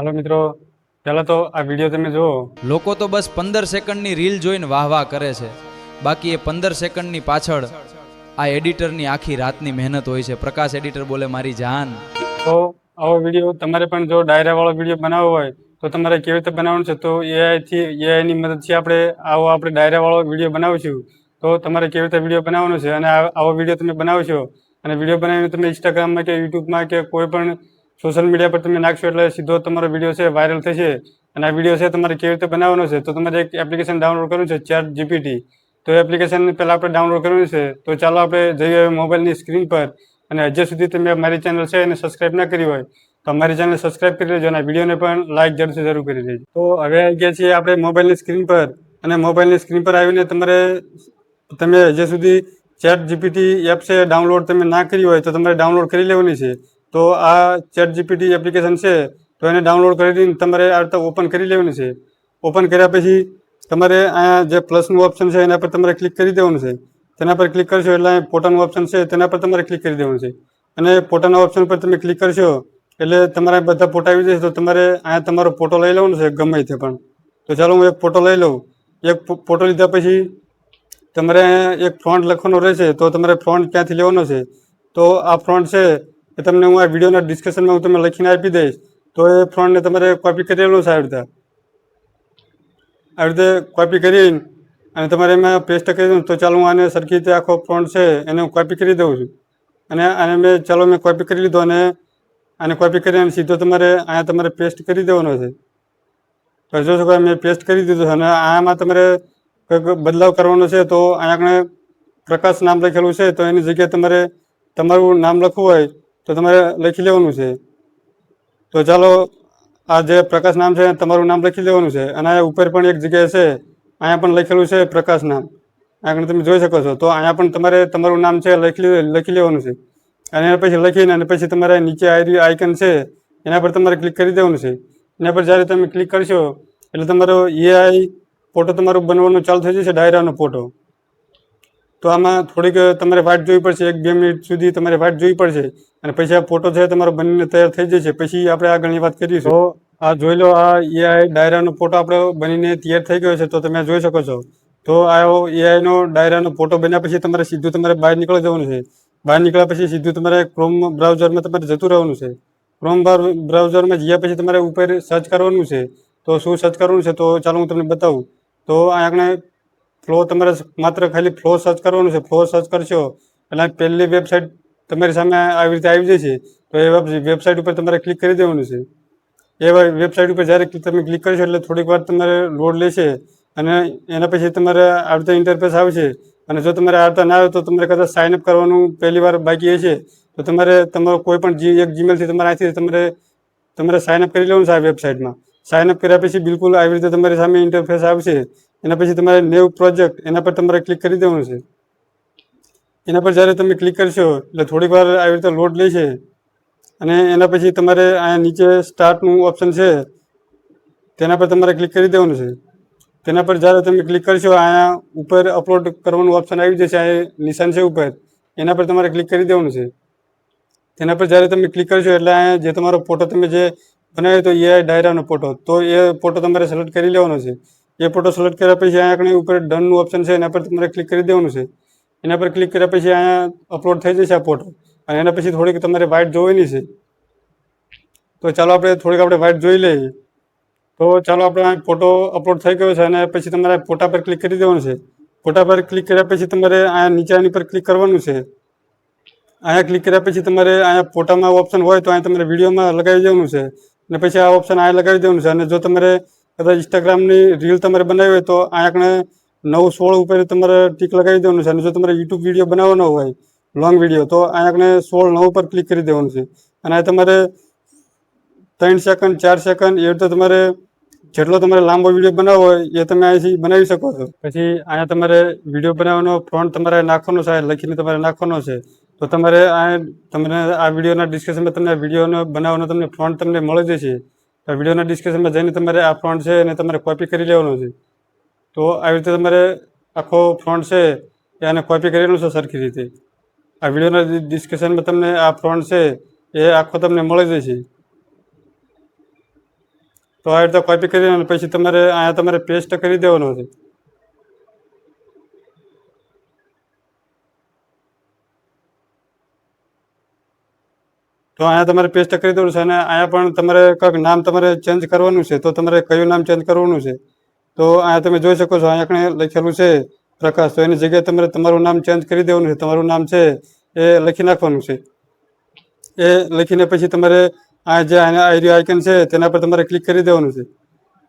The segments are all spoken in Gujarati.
હાલો મિત્રો, પહેલાં તો આ વિડીયો તમે જુઓ. લોકો તો બસ 15 સેકન્ડની રીલ જોઈને વાહ વાહ કરે છે, બાકી એ 15 સેકન્ડની પાછળ આ એડિટરની આખી રાતની મહેનત હોય છે. પ્રકાશ એડિટર બોલે મારી જાન. તો આવો વિડીયો તમારે પણ જો ડાયરાવાળો વિડીયો બનાવવો હોય તો તમારે કેવી રીતે બનાવવાનો છે, તો એઆઈની મદદથી આપણે ડાયરાવાળો વિડીયો બનાવીશું. તો તમારે કેવી રીતે વિડીયો બનાવવાનો છે અને આવો વિડીયો તમે બનાવશો અને વિડીયો બનાવીને તમે ઇન્સ્ટાગ્રામમાં કે યુટ્યુબમાં કે કોઈ પણ સોશિયલ મીડિયા પર તમે નાખશો એટલે સીધો તમારો વિડીયો છે વાયરલ થશે. અને આ વિડીયો છે તમારે કેવી રીતે બનાવવાનો છે, તો તમારે એક એપ્લિકેશન ડાઉનલોડ કરવું છે, ChatGPT. તો એ એપ્લિકેશન પહેલાં આપણે ડાઉનલોડ કરવું છે. તો ચાલો આપણે જઈએ મોબાઈલની સ્ક્રીન પર. અને હજી સુધી તમે મારી ચેનલ છે એને સબસ્ક્રાઈબ ના કરી હોય તો અમારી ચેનલ સબસ્ક્રાઈબ કરી લેજો અને વિડીયોને પણ લાઇક જરૂર કરી દેજો. તો હવે આવી ગયા છીએ આપણે મોબાઈલની સ્ક્રીન પર. અને મોબાઈલની સ્ક્રીન પર આવીને તમે હજી સુધી ChatGPT એપ છે ડાઉનલોડ તમે ના કરી હોય તો તમારે ડાઉનલોડ કરી લેવાની છે. તો આ ChatGPT એપ્લિકેશન છે તો એને ડાઉનલોડ કરીને તમારે આ રીતે ઓપન કરી લેવાની છે. ઓપન કર્યા પછી તમારે અહીંયા જે પ્લસનું ઓપ્શન છે એના પર તમારે ક્લિક કરી દેવાનું છે. તેના પર ક્લિક કરશો એટલે ફોટાનું ઓપ્શન છે તેના પર તમારે ક્લિક કરી દેવાનું છે. અને ફોટાના ઓપ્શન પર તમે ક્લિક કરશો એટલે તમારા બધા ફોટા આવી જશે. તો તમારે અહીંયા તમારો ફોટો લઈ લેવાનો છે ગમે તે પણ. તો ચાલો હું એક ફોટો લઈ લઉં. એક ફોટો લીધા પછી તમારે એક ફ્રોન્ટ લખવાનો રહેશે. તો તમારે ફ્રોન્ટ ક્યાંથી લેવાનો છે, તો આ ફ્રોન્ટ છે એ તમને હું આ વિડીયોના ડિસ્ક્રિપ્શનમાં હું તમને લખીને આપી દઈશ. તો એ ફ્રોન્ટને તમારે કોપી કરી લેવાનું છે. આવી રીતે કોપી કરીને અને તમારે એમાં પેસ્ટ કરી દઉં. તો ચાલો હું આને સરખી રીતે આખો ફ્રોન્ટ છે એને હું કોપી કરી દઉં છું. અને આને મેં કોપી કરી લીધો અને આને કોપી કરીને સીધો અહીંયા તમારે પેસ્ટ કરી દેવાનો છે. તો જોશો કે મેં પેસ્ટ કરી દીધું છે. અને આમાં તમારે કંઈક બદલાવ કરવાનો છે. તો અહીંયા આપણે પ્રકાશ નામ લખેલું છે તો એની જગ્યાએ તમારે તમારું નામ લખવું હોય તો તમારે લખી લેવાનું છે. તો ચાલો આ જે પ્રકાશ નામ છે તમારું નામ લખી લેવાનું છે. અને આ ઉપર પણ એક જગ્યાએ છે અહીંયા પણ લખેલું છે પ્રકાશ નામ, આગળ તમે જોઈ શકો છો. તો અહીંયા પણ તમારે તમારું નામ છે લખી લેવાનું છે. અને એના પછી લખીને અને પછી તમારે નીચે આઇકન છે એના પર તમારે ક્લિક કરી દેવાનું છે. એના પર જ્યારે તમે ક્લિક કરશો એટલે તમારો એઆઈ ફોટો તમારો બનવાનો ચાલુ થઈ જશે, ડાયરાનો ફોટો. તો આમાં થોડીક તમારે વાટ જોવી પડશે, 1-2 મિનિટ સુધી તમારે વાટ જોવી પડશે. અને પછી આ ફોટો છે તમારો બનીને તૈયાર થઈ જશે. પછી આપણે આગળની વાત કરીશું. તો આ જોઈ લો, આ એઆઈ ડાયરાનો ફોટો આપણો બનીને તૈયાર થઈ ગયો છે. તો તમે જોઈ શકો છો. તો આ એઆઈનો ડાયરાનો ફોટો બન્યા પછી તમારે સીધું તમારે બહાર નીકળી જવાનું છે. બહાર નીકળ્યા પછી સીધું તમારે ક્રોમ બ્રાઉઝરમાં તમારે જતું રહેવાનું છે. ક્રોમ બ્રાઉઝરમાં ગયા પછી તમારે ઉપર સર્ચ કરવાનું છે. તો શું સર્ચ કરવાનું છે, તો ચાલો હું તમને બતાવું. તો અહીંયા તમારે માત્ર ખાલી ફ્લો સર્ચ કરવાનું છે. ફ્લો સર્ચ કરશો એટલે પહેલી વેબસાઇટ તમારી સામે આવી રીતે આવી જશે. તો એ વેબસાઇટ ઉપર તમારે ક્લિક કરી દેવાનું છે. એ વેબસાઇટ ઉપર જ્યારે તમે ક્લિક કરશો એટલે થોડીક વાર તમારે લોડ લેશે. અને એના પછી તમારે આ રીતે ઇન્ટરફેસ આવશે. અને જો તમારે આ રીતે ના આવે તો તમારે કદાચ સાઇનઅપ કરવાનું પહેલી વાર બાકી હશે તો તમારે તમારો કોઈ પણ એક જીમેલથી તમારે અહીંથી તમારે સાઇનઅપ કરી લેવાનું છે આ વેબસાઇટમાં. સાઇનઅપ કર્યા પછી બિલકુલ આવી રીતે તમારી સામે ઇન્ટરફેસ આવશે. એના પછી તમારે નેવ પ્રોજેક્ટ એના પર તમારે ક્લિક કરી દેવાનું છે. એના પર જ્યારે તમે ક્લિક કરશો એટલે થોડીક વાર આવી રીતે લોડ લેશે. અને એના પછી તમારે અહીંયા નીચે સ્ટાર્ટનું ઓપ્શન છે તેના પર તમારે ક્લિક કરી દેવાનું છે. તેના પર જ્યારે તમે ક્લિક કરશો અહીંયા ઉપર અપલોડ કરવાનું ઓપ્શન આવી જશે. આ નિશાન છે ઉપર, એના પર તમારે ક્લિક કરી દેવાનું છે. તેના પર જ્યારે તમે ક્લિક કરશો એટલે અહીંયા જે તમારો ફોટો તમે જે બનાવ્યો તો એઆઈ ડાયરાનો ફોટો, તો એ ફોટો તમારે સિલેક્ટ કરી લેવાનો છે. એ ફોટો સિલેક્ટ કર્યા પછી અહીંયા ઉપર ડનનું ઓપ્શન છે એના પર તમારે ક્લિક કરી દેવાનું છે. એના પર ક્લિક કર્યા પછી અહીંયા અપલોડ થઈ જશે આ ફોટો. અને એના પછી થોડીક તમારે વાઇટ જોવાની છે. તો ચાલો આપણે વાઇટ જોઈ લઈએ. તો ચાલો આપણે ફોટો અપલોડ થઈ ગયો છે. અને પછી તમારે ફોટા પર ક્લિક કરી દેવાનું છે. ફોટા પર ક્લિક કર્યા પછી તમારે અહીંયા નીચે આની પર ક્લિક કરવાનું છે. અહીંયા ક્લિક કર્યા પછી તમારે અહીંયા ફોટામાં ઓપ્શન હોય તો અહીંયા તમારે વિડીયોમાં લગાવી દેવાનું છે. અને પછી આ ઓપ્શન અહીંયા લગાવી દેવાનું છે. અને જો તમારે કદાચ ઇન્સ્ટાગ્રામની રીલ તમારે બનાવી હોય તો અહીંયા 9/16 ઉપર તમારે ટીક લગાવી દેવાનું છે. અને જો તમારે યુટ્યુબ વિડીયો બનાવવાનો હોય લોંગ વિડીયો તો અહીંયા 16/9 પર ક્લિક કરી દેવાનું છે. અને આ તમારે 3 સેકન્ડ 4 સેકન્ડ એ રીતે તમારે જેટલો તમારે લાંબો વિડીયો બનાવવો હોય એ તમે અહીંથી બનાવી શકો છો. પછી અહીંયા તમારે વિડીયો બનાવવાનો ફ્રોન્ટ તમારે નાખવાનો છે, લખીને તમારે નાખવાનો છે. તો તમારે તમને આ વિડીયોના ડિસ્ક્રિપ્શનમાં તમને વિડીયોનો બનાવવાનો તમને ફ્રોન્ટ તમને મળી જશે. તો વિડીયોના ડિસ્ક્રિપ્શનમાં જઈને તમારે આ ફ્રોન્ટ છે એને તમારે કોપી કરી લેવાનો છે. તો આવી રીતે તમારે આખો ફ્રોન્ટ છે એને કોપી કરેલું છે સરખી રીતે. આ વિડીયોના ડિસ્ક્રિપ્શનમાં તમને આ ફ્રોન્ટ છે એ આખો તમને મળી જશે. તો આ રીતે કોપી કરી અને પછી તમારે અહીંયા તમારે પેસ્ટ કરી દેવાનો છે. તો અહીંયા તમારે પેસ્ટ કરી દેવાનું છે અને અહીંયા પણ તમારે કંઈક નામ તમારે ચેન્જ કરવાનું છે. તો તમારે કયું નામ ચેન્જ કરવાનું છે તો અહીંયા તમે જોઈ શકો છો અહીંયા કણે લખેલું છે પ્રકાશ. તો એની જગ્યાએ તમારે તમારું નામ ચેન્જ કરી દેવાનું છે. તમારું નામ છે એ લખી નાખવાનું છે. એ લખીને પછી તમારે આ જે આઈડી આઇકન છે તેના પર તમારે ક્લિક કરી દેવાનું છે.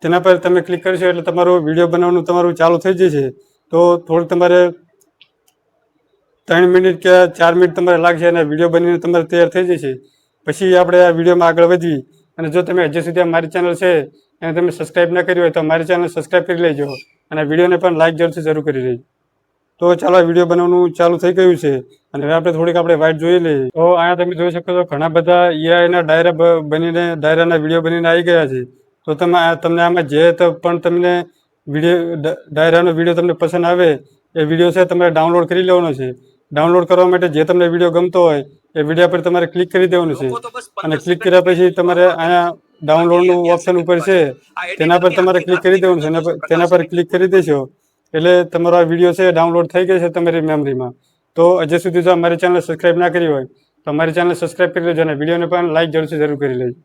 તેના પર તમે ક્લિક કરશો એટલે તમારું વિડીયો બનાવવાનું તમારું ચાલુ થઈ જશે. તો થોડુંક તમારે 3 મિનિટ કે 4 મિનિટ તમારે લાગશે અને વિડીયો બનીને તમારે તૈયાર થઈ જશે. પછી આપણે આ વિડીયોમાં આગળ વધવી. અને જો તમે હજી સુધી મારી ચેનલ છે એને તમે સબસ્ક્રાઈબ ના કરી હોય તો મારી ચેનલ સબસ્ક્રાઈબ કરી લેજો અને વિડીયોને પણ લાઈક જરૂર કરી લેજો. તો ચાલો આ વિડીયો બનાવવાનું ચાલુ થઈ ગયું છે અને હવે આપણે થોડીક વાઇટ જોઈ લઈએ. તો અહીંયા તમે જોઈ શકો છો ઘણા બધા એઆઈના ડાયરા બનીને ડાયરાના વિડીયો બનીને આવી ગયા છે. તો તમને આમાં જે પણ તમને ડાયરાનો વિડીયો તમને પસંદ આવે એ વિડીયો છે તમારે ડાઉનલોડ કરી લેવાનો છે. ડાઉનલોડ કરવા માટે જે તમને વિડીયો ગમતો હોય એ વિડીયો પર તમારે ક્લિક કરી દેવાનું છે અને ક્લિક કર્યા પછી તમારે અહીંયા ડાઉનલોડનું ઓપ્શન ઉપર છે તેના પર તમારે ક્લિક કરી દેવાનું છે અને તેના પર ક્લિક કરી દેશો એટલે તમારો આ વિડીયો છે ડાઉનલોડ થઈ ગયો છે તમારી મેમરીમાં. તો હજી સુધી જો અમારી ચેનલ સબસ્ક્રાઈબ ના કરી હોય તો અમારી ચેનલ સબસ્ક્રાઈબ કરી લેજો અને વિડીયોને પણ લાઈક જરૂર કરી લેજો.